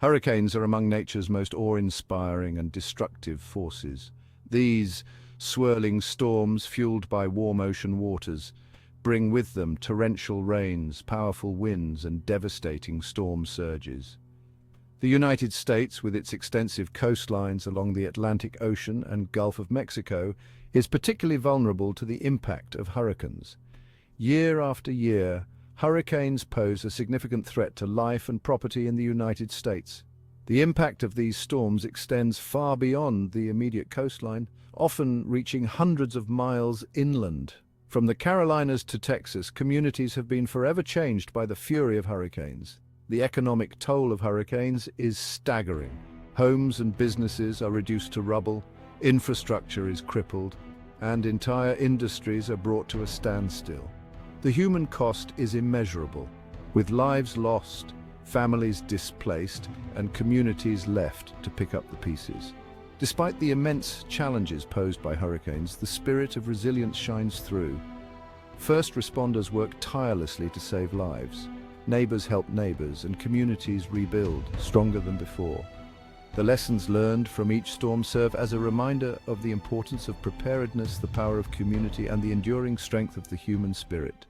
Hurricanes are among nature's most awe-inspiring and destructive forces. These swirling storms, fueled by warm ocean waters, bring with them torrential rains, powerful winds, and devastating storm surges. The United States, with its extensive coastlines along the Atlantic Ocean and Gulf of Mexico, is particularly vulnerable to the impact of hurricanes. Year after year, hurricanes pose a significant threat to life and property in the United States. The impact of these storms extends far beyond the immediate coastline, often reaching hundreds of miles inland. From the Carolinas to Texas, communities have been forever changed by the fury of hurricanes. The economic toll of hurricanes is staggering. Homes and businesses are reduced to rubble, infrastructure is crippled, and entire industries are brought to a standstill. The human cost is immeasurable, with lives lost, families displaced, and communities left to pick up the pieces. Despite the immense challenges posed by hurricanes, the spirit of resilience shines through. First responders work tirelessly to save lives. Neighbors help neighbors, and communities rebuild, stronger than before. The lessons learned from each storm serve as a reminder of the importance of preparedness, the power of community, and the enduring strength of the human spirit.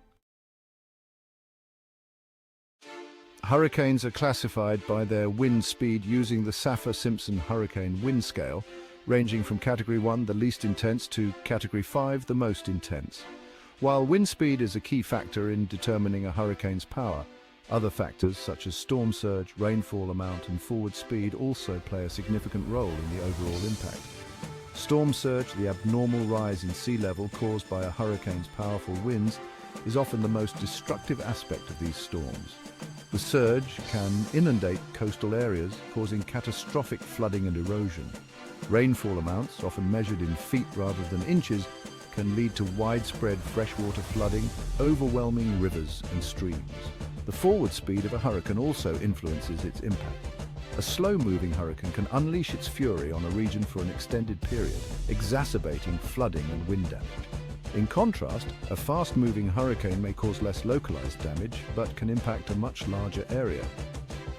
Hurricanes are classified by their wind speed using the Saffir-Simpson hurricane wind scale, ranging from Category 1, the least intense, to Category 5, the most intense. While wind speed is a key factor in determining a hurricane's power, other factors such as storm surge, rainfall amount, and forward speed also play a significant role in the overall impact. Storm surge, the abnormal rise in sea level caused by a hurricane's powerful winds, is often the most destructive aspect of these storms. The surge can inundate coastal areas, causing catastrophic flooding and erosion. Rainfall amounts, often measured in feet rather than inches, can lead to widespread freshwater flooding, overwhelming rivers and streams. The forward speed of a hurricane also influences its impact. A slow-moving hurricane can unleash its fury on a region for an extended period, exacerbating flooding and wind damage. In contrast, a fast-moving hurricane may cause less localized damage, but can impact a much larger area.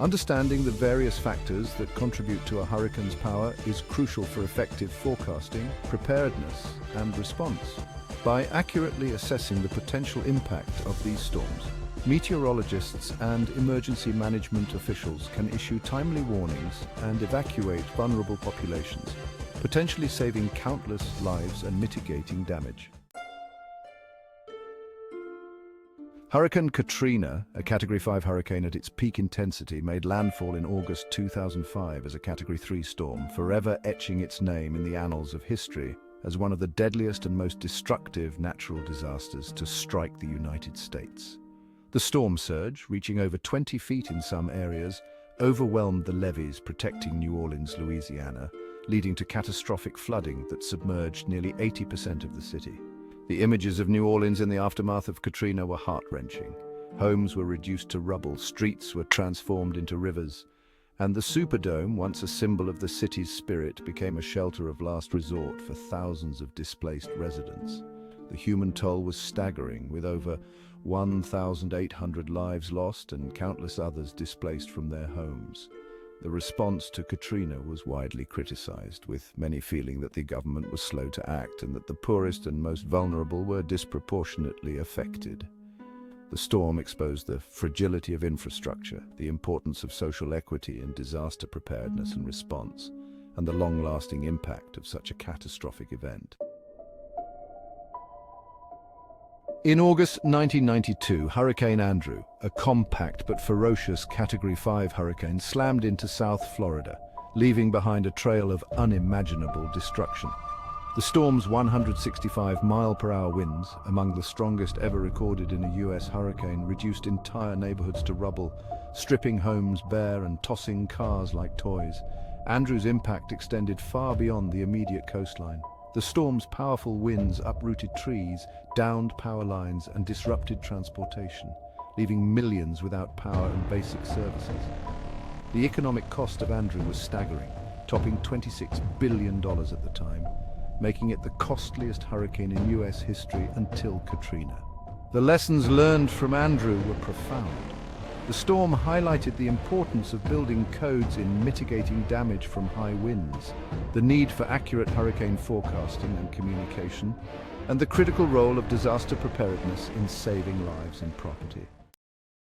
Understanding the various factors that contribute to a hurricane's power is crucial for effective forecasting, preparedness, and response. By accurately assessing the potential impact of these storms, meteorologists and emergency management officials can issue timely warnings and evacuate vulnerable populations, potentially saving countless lives and mitigating damage. Hurricane Katrina, a Category 5 hurricane at its peak intensity, made landfall in August 2005 as a Category 3 storm, forever etching its name in the annals of history as one of the deadliest and most destructive natural disasters to strike the United States. The storm surge, reaching over 20 feet in some areas, overwhelmed the levees protecting New Orleans, Louisiana, leading to catastrophic flooding that submerged nearly 80% of the city. The images of New Orleans in the aftermath of Katrina were heart-wrenching. Homes were reduced to rubble, streets were transformed into rivers, and the Superdome, once a symbol of the city's spirit, became a shelter of last resort for thousands of displaced residents. The human toll was staggering, with over 1,800 lives lost and countless others displaced from their homes. The response to Katrina was widely criticized, with many feeling that the government was slow to act and that the poorest and most vulnerable were disproportionately affected. The storm exposed the fragility of infrastructure, the importance of social equity in disaster preparedness and response, and the long-lasting impact of such a catastrophic event. In August 1992, Hurricane Andrew, a compact but ferocious Category 5 hurricane, slammed into South Florida, leaving behind a trail of unimaginable destruction. The storm's 165-mile-per-hour winds, among the strongest ever recorded in a U.S. hurricane, reduced entire neighborhoods to rubble, stripping homes bare and tossing cars like toys. Andrew's impact extended far beyond the immediate coastline. The storm's powerful winds uprooted trees, downed power lines, and disrupted transportation, leaving millions without power and basic services. The economic cost of Andrew was staggering, topping $26 billion at the time, making it the costliest hurricane in U.S. history until Katrina. The lessons learned from Andrew were profound. The storm highlighted the importance of building codes in mitigating damage from high winds, the need for accurate hurricane forecasting and communication, and the critical role of disaster preparedness in saving lives and property.